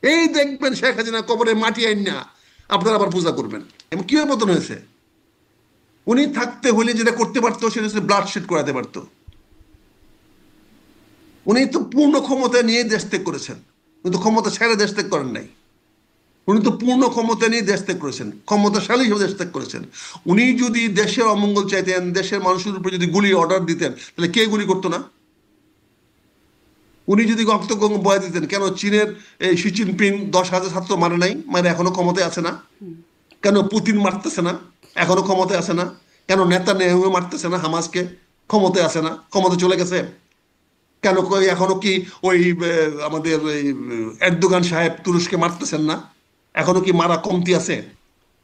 এই দেখবেন শেখ হাসিনা কবরে মাটি আইন না আপনারা আবার পূজা করবেন। এবং কিভাবে পতন হয়েছে? উনি থাকতে হলে যেটা করতে পারতো সেটা হচ্ছে ব্লাড শেড করাতে পারতো। উনি তো পূর্ণ ক্ষমতা নিয়ে দেশ ত্যাগ করেছেন, কিন্তু ক্ষমতা ছেড়ে দেশ ত্যাগ করেন নাই। উনি তো পূর্ণ ক্ষমতা নিয়ে দেশ ত্যাগ করেছেন, ক্ষমতাশালী হিসেবে দেশ ত্যাগ করেছেন। উনি যদি দেশের অমঙ্গল চাইতেন, দেশের মানুষের উপরে যদি গুলি অর্ডার দিতেন, তাহলে কে গুলি করতো না? উনি যদি রক্ত বয়া দিতেন, কেন চীনের এই শি জিনপিং 10,000 ছাত্র মারে নাই, মানে এখনো ক্ষমতায় আছে না? কেন পুতিন মারতেছে না, এখনো ক্ষমতায় আছে না? কেন নেতা নেহু মারতেছে না হামাসকে, ক্ষমতায় আছে না? ক্ষমতা চলে গেছে কেন? এখনো কি ওই আমাদের ওই এরদোগান সাহেব তুরস্কে মারতেছেন না? এখনো কি মারা কমতি আছে?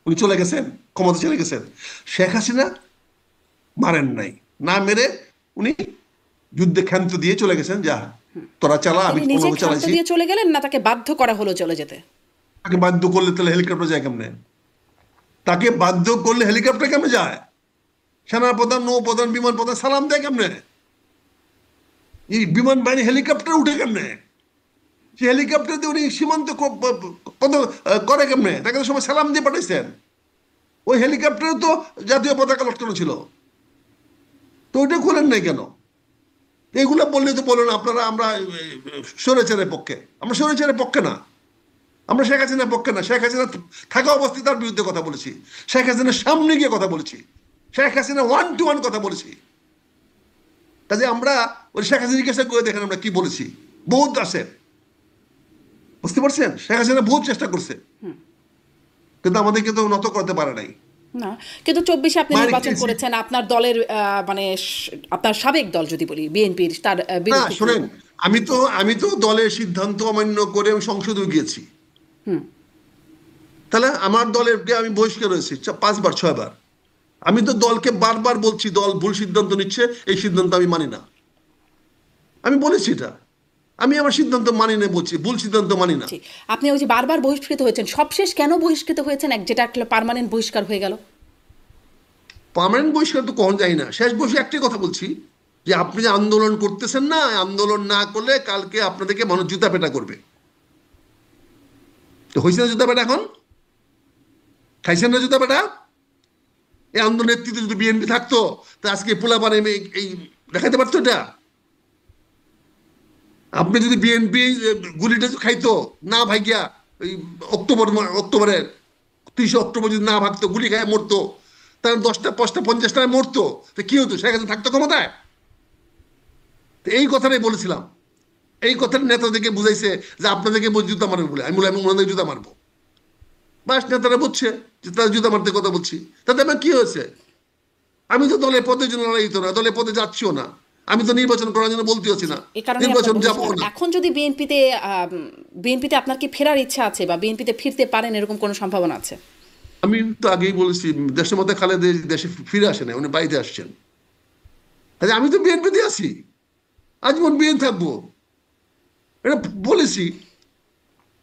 উনি চলে গেছেন, ক্ষমতা চলে গেছেন। শেখ হাসিনা মারেন নাই, না মেরে উনি যুদ্ধে ক্ষান্ত দিয়ে চলে গেছেন, যা তোরা চালা, আমি তিনি নিজে 15 বছর ক্ষান্ত চালাইছি। দিয়ে চলে গেলেন, না তাকে বাধ্য করা হলো চলে যেতে? তাকে বাধ্য করলে তাহলে হেলিকপ্টার যায় কেমনে? তাকে বাধ্য করলে হেলিকপ্টার কেমনে যায়? সেনাপ্রধান, নৌপ্রধান, বিমান প্রধান সালাম দেয় কেমনে? এই বিমান বাহিনী হেলিকপ্টার উঠে কেমনে? সে হেলিকপ্টার দিয়ে উনি সীমান্ত করে কেমনে? তাকে তো সময় সালাম দিয়ে পাঠাইছেন। ওই হেলিকপ্টারে তো জাতীয় পতাকা লটকানো ছিল, তো ওইটা খোলেন নাই কেন? এগুলা বললে তো বলেন আপনারা আমরা স্বৈরাচারের পক্ষে। আমরা স্বৈরাচারের পক্ষে না, আমরা শেখ হাসিনার পক্ষে না। শেখ হাসিনা থাকা অবস্থায় তার বিরুদ্ধে কথা বলেছি, শেখ হাসিনার সামনে গিয়ে কথা বলেছি, শেখ হাসিনা 1 to 1 কথা বলেছি। কাজে আমরা ওই শেখ হাসিনার কাছে করে দেখেন আমরা কি বলেছি। বহুত আছে, বুঝতে পারছেন? শেখ হাসিনা বহুত চেষ্টা করছে, কিন্তু আমাদেরকে তো নত করতে পারে নাই। না, কিন্তু 24-এ আপনি মায়ের নির্বাচন খেয়েছি। করেছেন আপনার দলের মানে আপনার সাবেক দল যদি বলি বিএনপির, তার না বিরুদ্ধে কি? শোনেন, আমি তো দলের সিদ্ধান্ত অমান্য করে আমি সংসদে গিয়েছি। তাহলে আমার দলেরকে আমি বহিষ্কার হয়েছি 5 বার 6 বার। আমি তো দলকে বারবার বলছি দল ভুল সিদ্ধান্ত নিচ্ছে, এই সিদ্ধান্ত আমি মানি না। আমি বলেছি এটা, আমি আমার সিদ্ধান্ত মানি না, বলছি ভুল সিদ্ধান্ত মানি না। জি, আপনি ওই যে বারবার বহিষ্কৃত হয়েছেন, সবশেষ কেন বহিষ্কৃত হয়েছেন, এক যেটা একটা পার্মানেন্ট বহিষ্কার হয়ে গেল? পার্মানেন্ট বহিষ্কার তো কখন যায় না। শেষ বসে একটাই কথা বলছি, যে আপনি যে আন্দোলন করতেছেন না, আন্দোলন না করলে কালকে আপনাদেরকে মানুষ জুতা পেটা করবে। তো হয়েছে না জুতা পেটা? এখন খাইছেন না জুতা পেটা? এই আন্দোলন নেতৃত্বে যদি বিএনপি থাকতো, তা আজকে পোলাপানে এই দেখাতে পারতো এটা। আপনি যদি বিএনপি গুলিটা খাইতো না ভাইগিয়া, ওই অক্টোবরের 30 অক্টোবর যদি না ভাগতো, গুলি খায় মরতো, তাহলে 10টা 5টা 50টায় মরতো, তো কি হতো? শেখ হাসিনা থাকতো ক্ষমতায়? তো এই কথাটাই বলেছিলাম। এই কথাটা নেতাদেরকে বুঝাইছে যে আপনাদেরকে জুতা মারবে বলে। আমি বলে আমি ওনাদের জুতা মারবো, বাস নেতারা বুঝছে যে তারা জুতা মারতে কথা বলছি। তাতে আমার কি হয়েছে? আমি তো দলের পদের জন্য লড়াই তো না, দলের পদে যাচ্ছিও না, আমি তো নির্বাচন করার জন্য বলতে হচ্ছি জি, না, এ কারণে আপনার নির্বাচন যাবো বহিষ্কার। না। এখন যদি বিএনপিতে বিএনপিতে আপনার কি ফেরার ইচ্ছা আছে বা বিএনপিতে ফিরতে পারেন এরকম কোনো সম্ভাবনা আছে? আমি তো আগেই বলেছি, দেশের মধ্যে খালেদা দেশে ফিরে আসে না, উনি বাড়িতে আসছেন। আচ্ছা, আমি তো বিএনপিতে আছি, আজীবন বিএন থাকবো, এটা বলেছি।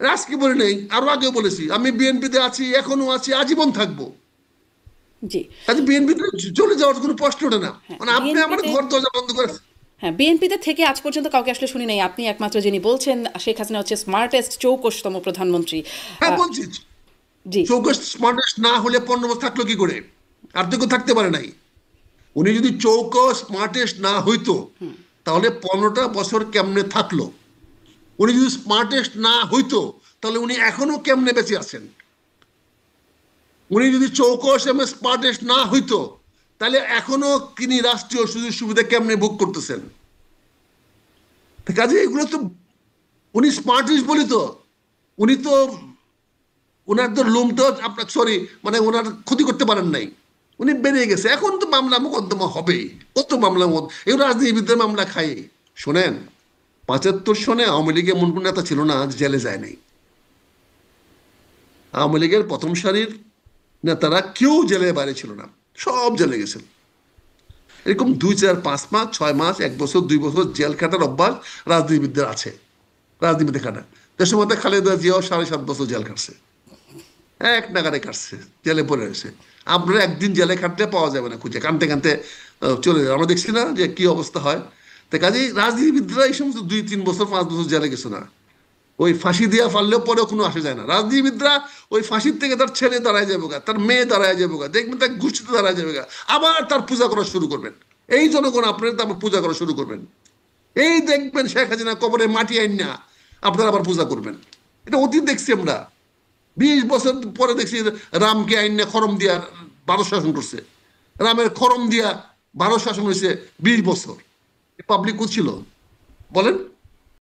এটা আজকে বলে নেই, আরো আগেও বলেছি, আমি বিএনপিতে আছি, এখনো আছি, আজীবন থাকবো। জি। কাজে বিএনপিতে চলে যাওয়ার কোনো প্রশ্ন ওঠে না। হ্যাঁ, মানে আপনি আমার বিএনপিতে। ঘর দরজা বন্ধ করে। হ্যাঁ, বিএনপিতে থেকে আজ পর্যন্ত কাউকে আসলে শুনি নাই। আপনি একমাত্র যিনি বলছেন শেখ হাসিনা হচ্ছে স্মার্টেস্ট 24তম প্রধানমন্ত্রী। হ্যাঁ আহ, বলছি, জি। চৌকস স্মার্টেস্ট না হলে 15 বছর থাকলো কি করে? আর তো কেউ থাকতে পারে নাই। উনি যদি চৌকস স্মার্টেস্ট না হইতো, তাহলে 15টা বছর কেমনে থাকলো? উনি যদি স্মার্টেস্ট না হইতো, তাহলে উনি এখনো কেমনে বেঁচে আছেন? উনি যদি চৌকস এবং স্মার্টেস্ট না হইতো, তাহলে এখনো তিনি রাষ্ট্রীয় সুযোগ সুবিধা কেমনে ভোগ করতেছেন? কাজে এগুলো তো, উনি স্মার্টেস্ট বলি তো, উনি তো ওনার তো লোমটা আপনার সরি মানে ওনার ক্ষতি করতে পারেন নাই, উনি বেরিয়ে গেছে। এখন তো মামলা মোকদ্দমা হবেই, কত মামলা এই রাজনীতিবিদদের মামলা খাই। শোনেন, 75 সনে আওয়ামী লীগের এমন কোন নেতা ছিল না যে জেলে যায় নাই। আওয়ামী লীগের প্রথম সারির নেতারা কেউ জেলের বাইরে ছিল না, সব জেলে গেছেন। এরকম 2 4 5 মাস 6 মাস 1 বছর 2 বছর জেল খাটার অভ্যাস রাজনীতিবিদদের আছে। রাজনীতিতে খাটা দেশের মধ্যে খালেদা জিয়াও 7.5 বছর জেল খাটছে, এক নাগারে কাটছে, জেলে পড়ে রয়েছে। আপনারা একদিন জেলে খাটতে পাওয়া যাবে না, খুঁজে কানতে কানতে চলে যাবে। আমরা দেখছি না যে কি অবস্থা হয়। তো কাজেই রাজনীতিবিদরা এই সমস্ত 2 3 বছর 5 বছর জেলে গেছে না। ওই ফাঁসি দিয়া ফাললেও পরেও কোনো আসে যায় না। রাজনীতিবিদরা ওই ফাঁসির থেকে তার ছেলে দাঁড়ায় যাবে গা, তার মেয়ে দাঁড়ায় যাবে গা, দেখবেন তার গোষ্ঠীতে দাঁড়ায় যাবে গা, আবার তার পূজা করা শুরু করবেন। এই জনগণ আপনার তারপর পূজা করা শুরু করবেন। এই দেখবেন শেখ হাসিনা কবরে মাটি আইন না আপনারা আবার পূজা করবেন। এটা অতীত দেখছি আমরা। 20 বছর পরে দেখছি রামকে আইন না খরম দিয়া 12 শাসন করছে। রামের খরম দিয়া 12 শাসন হয়েছে 20 বছর। পাবলিক ছিল বলেন।